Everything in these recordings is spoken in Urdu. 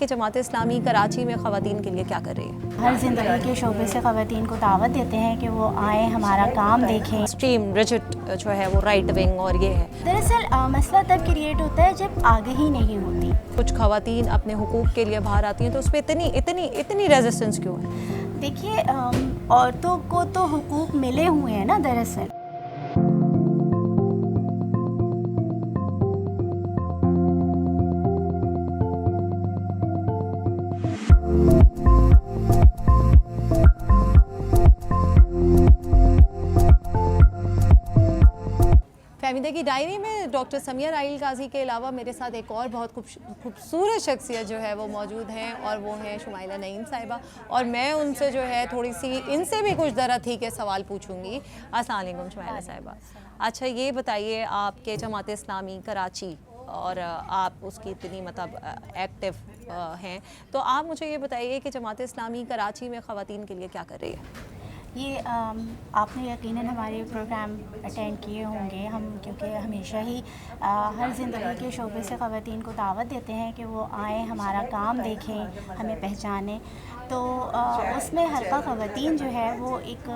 کہ جماعت اسلامی کراچی میں خواتین کے لیے کیا کر رہی ہے؟ ہر زندگی کے شعبے سے خواتین کو دعوت دیتے ہیں کہ وہ آئیں، ہمارا کام دیکھیں۔ ایکسٹریم ریجٹ جو ہے وہ رائٹ ونگ اور یہ ہے۔ دراصل مسئلہ تب کریٹ ہوتا ہے جب آگہی نہیں ہوتی۔ کچھ خواتین اپنے حقوق کے لیے باہر آتی ہیں تو اس پہ اتنی ریزسٹنس کیوں ہے؟ دیکھیے، عورتوں کو تو حقوق ملے ہوئے ہیں نا دراصل۔ فہمیدہ کی ڈائری میں ڈاکٹر سمیہ رائل قاضی کے علاوہ میرے ساتھ ایک اور بہت خوبصورت شخصیت جو ہے وہ موجود ہیں، اور وہ ہیں شمائلہ نعیم صاحبہ، اور میں ان سے جو ہے تھوڑی سی ان سے بھی کچھ درد کے سوال پوچھوں گی۔ السلام علیکم شمائلہ صاحبہ۔ اچھا یہ بتائیے، آپ کے جماعت اسلامی کراچی اور آپ اس کی اتنی ایکٹیو ہیں، تو آپ مجھے یہ بتائیے کہ جماعت اسلامی کراچی میں خواتین کے لیے کیا کر رہی ہے؟ یہ آپ نے یقیناً ہمارے پروگرام اٹینڈ کیے ہوں گے، ہم کیونکہ ہمیشہ ہی ہر زندگی کے شعبے سے خواتین کو دعوت دیتے ہیں کہ وہ آئیں، ہمارا کام دیکھیں، ہمیں پہچانیں۔ تو اس میں حلقہ خواتین جو ہے وہ ایک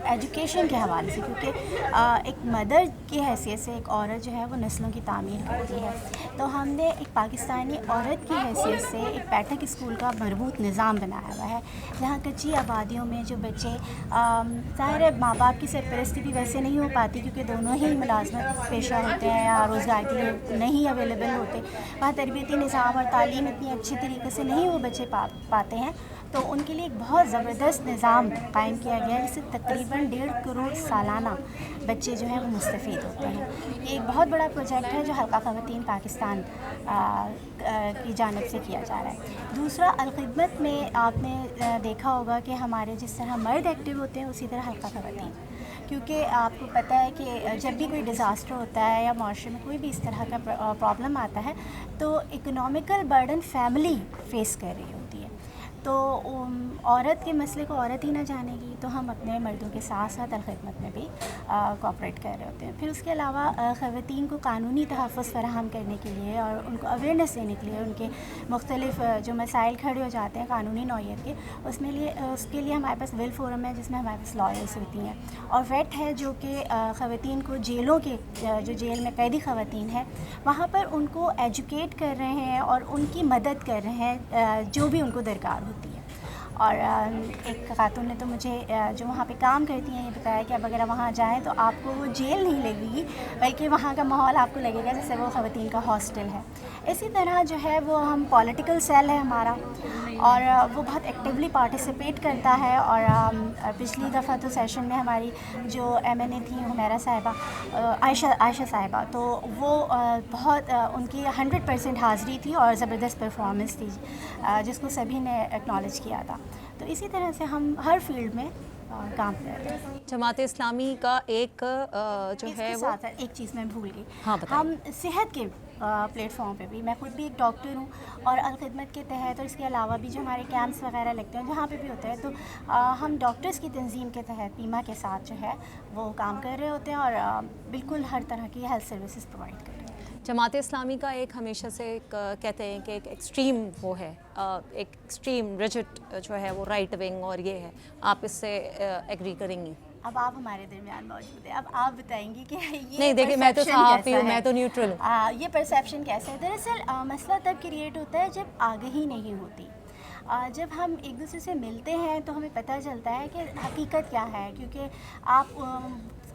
ایجوکیشن کے حوالے سے، کیونکہ ایک مدر کی حیثیت سے ایک عورت جو ہے وہ نسلوں کی تعمیر کرتی ہے، تو ہم نے ایک پاکستانی عورت کی حیثیت سے ایک پیٹھک اسکول کا مربوط نظام بنایا ہوا ہے، جہاں کچی آبادیوں میں جو بچے ظاہر ہے ماں باپ کی سرپرستی بھی ویسے نہیں ہو پاتی، کیونکہ دونوں ہی ملازمت پیشہ ہوتے ہیں یا روزگار کے لیے نہیں اویلیبل ہوتے، وہاں تربیتی نظام اور تعلیم اتنی اچھی طریقے سے نہیں وہ بچے پاتے ہیں، تو ان کے لیے ایک بہت زبردست نظام قائم کیا گیا ہے، جس سے تقریباً 1.5 کروڑ سالانہ بچے جو ہیں وہ مستفید ہوتے ہیں۔ یہ ایک بہت بڑا پروجیکٹ ہے جو حلقہ خواتین پاکستان کی جانب سے کیا جا رہا ہے۔ دوسرا، الخدمت میں آپ نے دیکھا ہوگا کہ ہمارے جس طرح مرد ایکٹیو ہوتے ہیں اسی طرح حلقہ خواتین، کیونکہ آپ کو پتہ ہے کہ جب بھی کوئی ڈیزاسٹر ہوتا ہے یا معاشرے میں کوئی بھی اس طرح کا پرابلم آتا ہے تو اکنامیکل برڈن فیملی فیس کر رہی ہوتی ہے، تو عورت کے مسئلے کو عورت ہی نہ جانے گی، تو ہم اپنے مردوں کے ساتھ ساتھ الخدمت میں بھی کوآپریٹ کر رہے ہوتے ہیں۔ پھر اس کے علاوہ خواتین کو قانونی تحفظ فراہم کرنے کے لیے اور ان کو اویئرنیس دینے کے لیے، ان کے مختلف جو مسائل کھڑے ہو جاتے ہیں قانونی نوعیت کے، اس کے لیے ہمارے پاس ول فورم ہے، جس میں ہمارے پاس لائرس ہوتی ہیں، اور ویٹ ہے جو کہ خواتین کو جیلوں کے جو جیل میں قیدی خواتین ہیں وہاں پر ان کو ایجوکیٹ کر رہے ہیں اور ان کی مدد کر رہے ہیں جو بھی ان کو درکار ہوتی ہے۔ اور ایک خاتون نے تو مجھے جو وہاں پہ کام کرتی ہیں یہ بتایا کہ اب اگر آپ وہاں جائیں تو آپ کو وہ جیل نہیں لگے گی، بلکہ وہاں کا ماحول آپ کو لگے گا جیسے وہ خواتین کا ہاسٹل ہے۔ اسی طرح جو ہے وہ ہم پولیٹیکل سیل ہے ہمارا، اور وہ بہت ایکٹیولی پارٹیسپیٹ کرتا ہے، اور پچھلی دفعہ تو سیشن میں ہماری جو ایم این اے تھیں حمیرہ صاحبہ، عائشہ صاحبہ، تو وہ بہت ان کی 100% حاضری تھی اور زبردست پرفارمنس تھی، جس کو سبھی نے ایکنالج کیا تھا۔ تو اسی طرح سے ہم ہر فیلڈ میں کام کر رہے ہیں۔ جماعت اسلامی کا ایک جو ہے وہ ایک چیز میں بھول گئی، ہاں بتائیں۔ ہم صحت کے پلیٹ فارم پہ بھی، میں خود بھی ایک ڈاکٹر ہوں، اور الخدمت کے تحت اور اس کے علاوہ بھی جو ہمارے کیمپس وغیرہ لگتے ہیں جہاں پہ بھی ہوتا ہے، تو ہم ڈاکٹرز کی تنظیم کے تحت پیما کے ساتھ جو ہے وہ کام کر رہے ہوتے ہیں، اور بالکل ہر طرح کی ہیلتھ سروسز پرووائڈ کر رہے ہیں۔ جماعت اسلامی کا ایک ہمیشہ سے کہتے ہیں کہ ایک ایکسٹریم وہ ہے، ایک ایکسٹریم ریجٹ جو ہے وہ رائٹ ونگ اور یہ ہے، آپ اس سے ایگری کریں گی؟ اب آپ ہمارے درمیان موجود ہیں، اب آپ بتائیں گی کہ یہ نہیں دیکھیں، میں تو صحافی ہوں، میں تو نیوٹرل ہوں۔ یہ پرسیپشن کیسا ہے؟ دراصل مسئلہ تب کریٹ ہوتا ہے جب آگہی نہیں ہوتی۔ جب ہم ایک دوسرے سے ملتے ہیں تو ہمیں پتہ چلتا ہے کہ حقیقت کیا ہے، کیونکہ آپ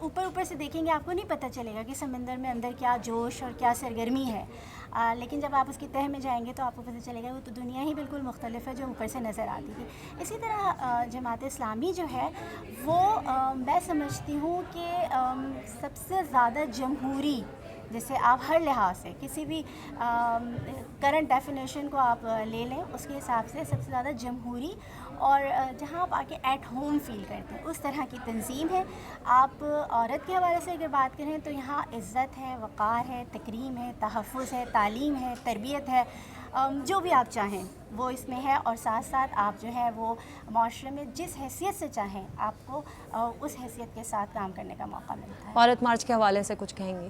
اوپر سے دیکھیں گے آپ کو نہیں پتہ چلے گا کہ سمندر میں اندر کیا جوش اور کیا سرگرمی ہے، لیکن جب آپ اس کی تہہ میں جائیں گے تو آپ کو پتہ چلے گا وہ تو دنیا ہی بالکل مختلف ہے جو اوپر سے نظر آتی تھی۔ اسی طرح جماعت اسلامی جو ہے وہ میں سمجھتی ہوں کہ سب سے زیادہ جمہوری، جیسے آپ ہر لحاظ سے کسی بھی کرنٹ ڈیفینیشن کو آپ لے لیں اس کے حساب سے سب سے زیادہ جمہوری، اور جہاں آپ آ کے ایٹ ہوم فیل کرتے ہیں اس طرح کی تنظیم ہے۔ آپ عورت کے حوالے سے اگر بات کریں تو یہاں عزت ہے، وقار ہے، تکریم ہے، تحفظ ہے، تعلیم ہے، تربیت ہے، جو بھی آپ چاہیں وہ اس میں ہے، اور ساتھ ساتھ آپ جو ہے وہ معاشرے میں جس حیثیت سے چاہیں آپ کو اس حیثیت کے ساتھ کام کرنے کا موقع ملتا ہے۔ عورت مارچ کے حوالے سے کچھ کہیں گی؟